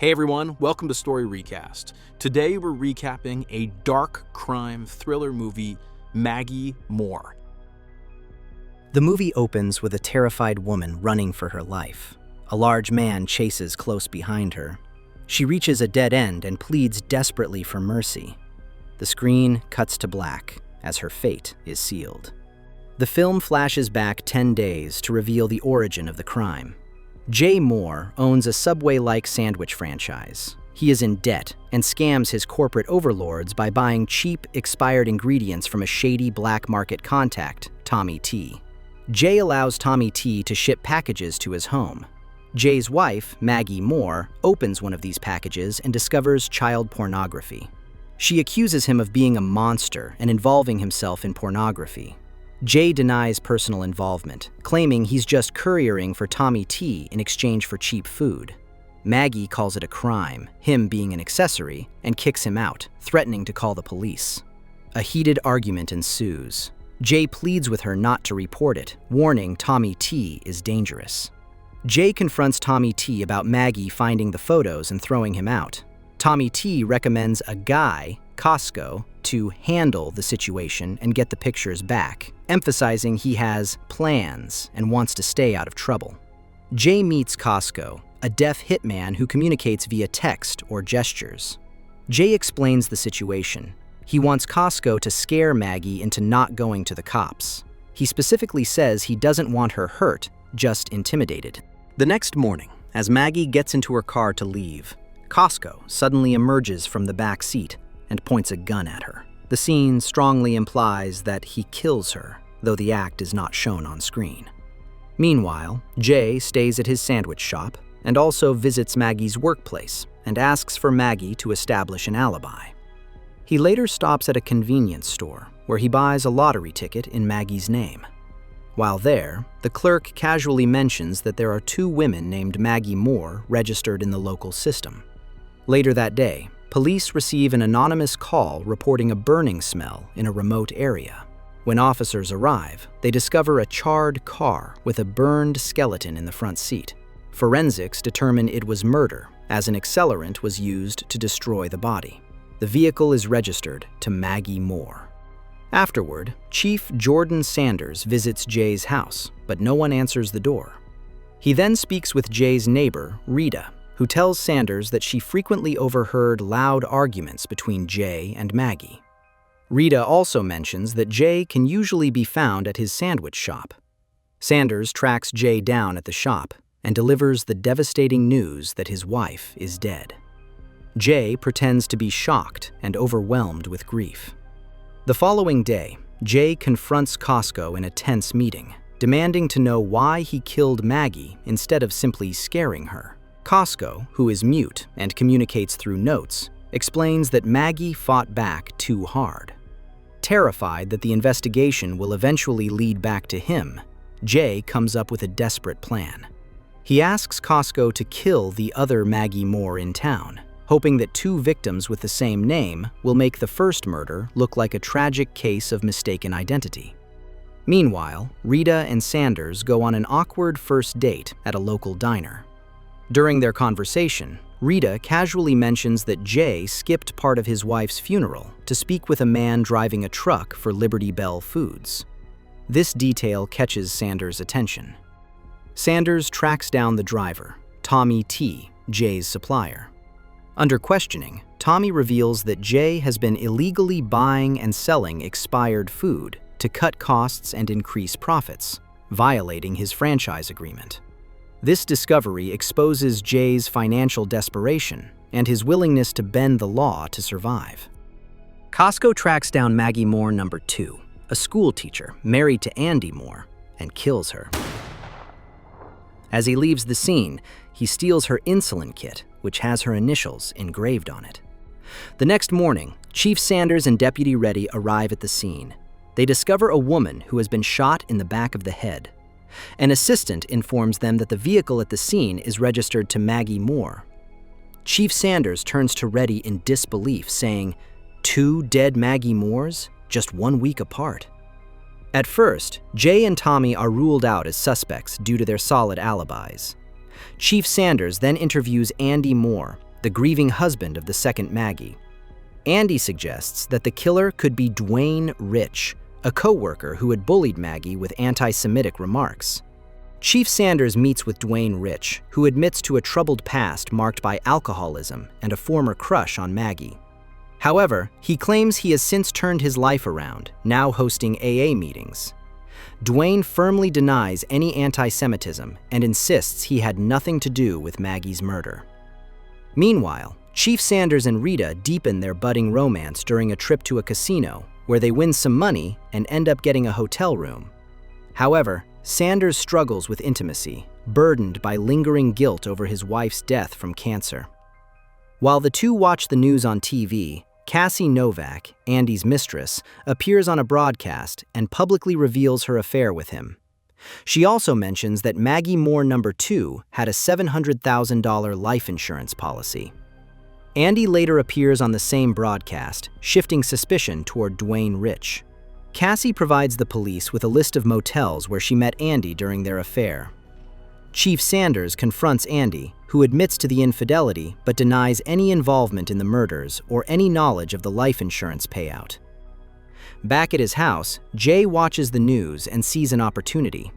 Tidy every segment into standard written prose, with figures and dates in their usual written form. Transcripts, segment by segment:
Hey everyone, welcome to Story Recast. Today we're recapping a dark crime thriller movie, Maggie Moore. The movie opens with a terrified woman running for her life. A large man chases close behind her. She reaches a dead end and pleads desperately for mercy. The screen cuts to black as her fate is sealed. The film flashes back 10 days to reveal the origin of the crime. Jay Moore owns a Subway-like sandwich franchise. He is in debt and scams his corporate overlords by buying cheap, expired ingredients from a shady black market contact, Tommy T. Jay allows Tommy T to ship packages to his home. Jay's wife, Maggie Moore, opens one of these packages and discovers child pornography. She accuses him of being a monster and involving himself in pornography. Jay denies personal involvement, claiming he's just couriering for Tommy T in exchange for cheap food. Maggie calls it a crime, him being an accessory, and kicks him out, threatening to call the police. A heated argument ensues. Jay pleads with her not to report it, warning Tommy T is dangerous. Jay confronts Tommy T about Maggie finding the photos and throwing him out. Tommy T recommends a guy, Costco, to handle the situation and get the pictures back, emphasizing he has plans and wants to stay out of trouble. Jay meets Costco, a deaf hitman who communicates via text or gestures. Jay explains the situation. He wants Costco to scare Maggie into not going to the cops. He specifically says he doesn't want her hurt, just intimidated. The next morning, as Maggie gets into her car to leave, Costco suddenly emerges from the back seat and points a gun at her. The scene strongly implies that he kills her, though the act is not shown on screen. Meanwhile, Jay stays at his sandwich shop and also visits Maggie's workplace and asks for Maggie to establish an alibi. He later stops at a convenience store where he buys a lottery ticket in Maggie's name. While there, the clerk casually mentions that there are 2 women named Maggie Moore registered in the local system. Later that day, police receive an anonymous call reporting a burning smell in a remote area. When officers arrive, they discover a charred car with a burned skeleton in the front seat. Forensics determine it was murder, as an accelerant was used to destroy the body. The vehicle is registered to Maggie Moore. Afterward, Chief Jordan Sanders visits Jay's house, but no one answers the door. He then speaks with Jay's neighbor, Rita, who tells Sanders that she frequently overheard loud arguments between Jay and Maggie. Rita also mentions that Jay can usually be found at his sandwich shop. Sanders tracks Jay down at the shop and delivers the devastating news that his wife is dead. Jay pretends to be shocked and overwhelmed with grief. The following day, Jay confronts Costco in a tense meeting, demanding to know why he killed Maggie instead of simply scaring her. Costco, who is mute and communicates through notes, explains that Maggie fought back too hard. Terrified that the investigation will eventually lead back to him, Jay comes up with a desperate plan. He asks Costco to kill the other Maggie Moore in town, hoping that 2 victims with the same name will make the first murder look like a tragic case of mistaken identity. Meanwhile, Rita and Sanders go on an awkward first date at a local diner. During their conversation, Rita casually mentions that Jay skipped part of his wife's funeral to speak with a man driving a truck for Liberty Bell Foods. This detail catches Sanders' attention. Sanders tracks down the driver, Tommy T, Jay's supplier. Under questioning, Tommy reveals that Jay has been illegally buying and selling expired food to cut costs and increase profits, violating his franchise agreement. This discovery exposes Jay's financial desperation and his willingness to bend the law to survive. Costco tracks down Maggie Moore number 2, a school teacher married to Andy Moore, and kills her. As he leaves the scene, he steals her insulin kit, which has her initials engraved on it. The next morning, Chief Sanders and Deputy Reddy arrive at the scene. They discover a woman who has been shot in the back of the head. An assistant informs them that the vehicle at the scene is registered to Maggie Moore. Chief Sanders turns to Reddy in disbelief, saying, 2 dead Maggie Moores, just 1 week apart. At first, Jay and Tommy are ruled out as suspects due to their solid alibis. Chief Sanders then interviews Andy Moore, the grieving husband of the second Maggie. Andy suggests that the killer could be Dwayne Rich, a co-worker who had bullied Maggie with anti-Semitic remarks. Chief Sanders meets with Dwayne Rich, who admits to a troubled past marked by alcoholism and a former crush on Maggie. However, he claims he has since turned his life around, now hosting AA meetings. Dwayne firmly denies any anti-Semitism and insists he had nothing to do with Maggie's murder. Meanwhile, Chief Sanders and Rita deepen their budding romance during a trip to a casino, where they win some money and end up getting a hotel room. However, Sanders struggles with intimacy, burdened by lingering guilt over his wife's death from cancer. While the two watch the news on TV, Cassie Novak, Andy's mistress, appears on a broadcast and publicly reveals her affair with him. She also mentions that Maggie Moore No. 2 had a $700,000 life insurance policy. Andy later appears on the same broadcast, shifting suspicion toward Dwayne Rich. Cassie provides the police with a list of motels where she met Andy during their affair. Chief Sanders confronts Andy, who admits to the infidelity but denies any involvement in the murders or any knowledge of the life insurance payout. Back at his house, Jay watches the news and sees an opportunity.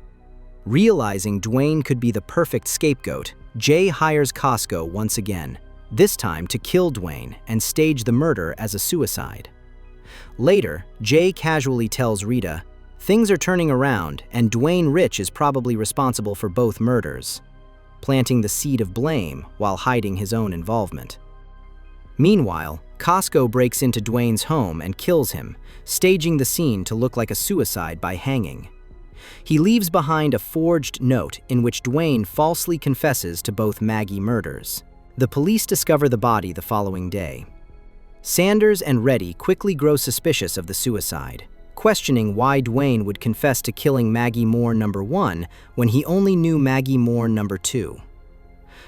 Realizing Dwayne could be the perfect scapegoat, Jay hires Costco once again, this time to kill Dwayne and stage the murder as a suicide. Later, Jay casually tells Rita, "Things are turning around and Dwayne Rich is probably responsible for both murders," planting the seed of blame while hiding his own involvement. Meanwhile, Costco breaks into Dwayne's home and kills him, staging the scene to look like a suicide by hanging. He leaves behind a forged note in which Dwayne falsely confesses to both Maggie murders. The police discover the body the following day. Sanders and Reddy quickly grow suspicious of the suicide, questioning why Dwayne would confess to killing Maggie Moore No. 1 when he only knew Maggie Moore No. 2.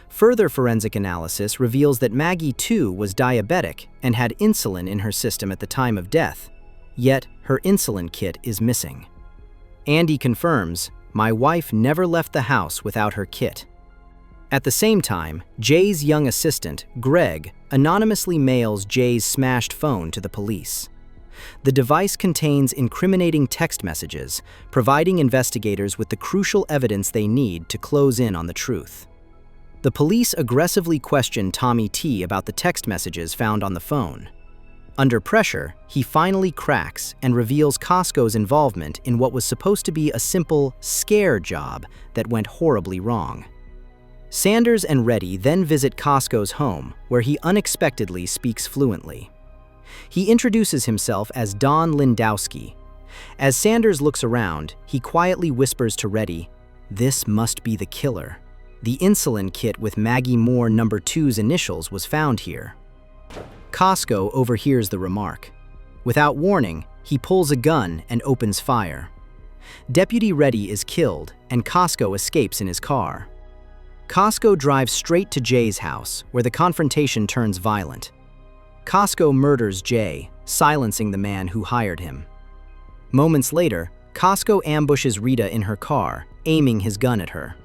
Further forensic analysis reveals that Maggie, too, was diabetic and had insulin in her system at the time of death, yet her insulin kit is missing. Andy confirms, "My wife never left the house without her kit." At the same time, Jay's young assistant, Greg, anonymously mails Jay's smashed phone to the police. The device contains incriminating text messages, providing investigators with the crucial evidence they need to close in on the truth. The police aggressively question Tommy T about the text messages found on the phone. Under pressure, he finally cracks and reveals Costco's involvement in what was supposed to be a simple scare job that went horribly wrong. Sanders and Reddy then visit Costco's home, where he unexpectedly speaks fluently. He introduces himself as Don Lindowski. As Sanders looks around, he quietly whispers to Reddy, "This must be the killer. The insulin kit with Maggie Moore No. 2's initials was found here." Costco overhears the remark. Without warning, he pulls a gun and opens fire. Deputy Reddy is killed, and Costco escapes in his car. Costco drives straight to Jay's house, where the confrontation turns violent. Costco murders Jay, silencing the man who hired him. Moments later, Costco ambushes Rita in her car, aiming his gun at her.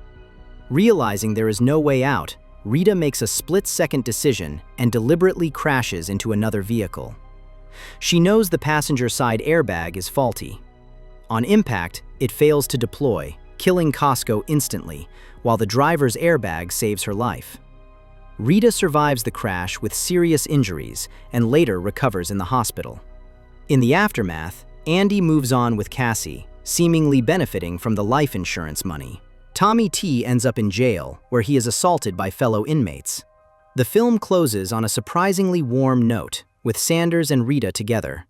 Realizing there is no way out, Rita makes a split-second decision and deliberately crashes into another vehicle. She knows the passenger side airbag is faulty. On impact, it fails to deploy, killing Costco instantly, while the driver's airbag saves her life. Rita survives the crash with serious injuries and later recovers in the hospital. In the aftermath, Andy moves on with Cassie, seemingly benefiting from the life insurance money. Tommy T ends up in jail, where he is assaulted by fellow inmates. The film closes on a surprisingly warm note, with Sanders and Rita together,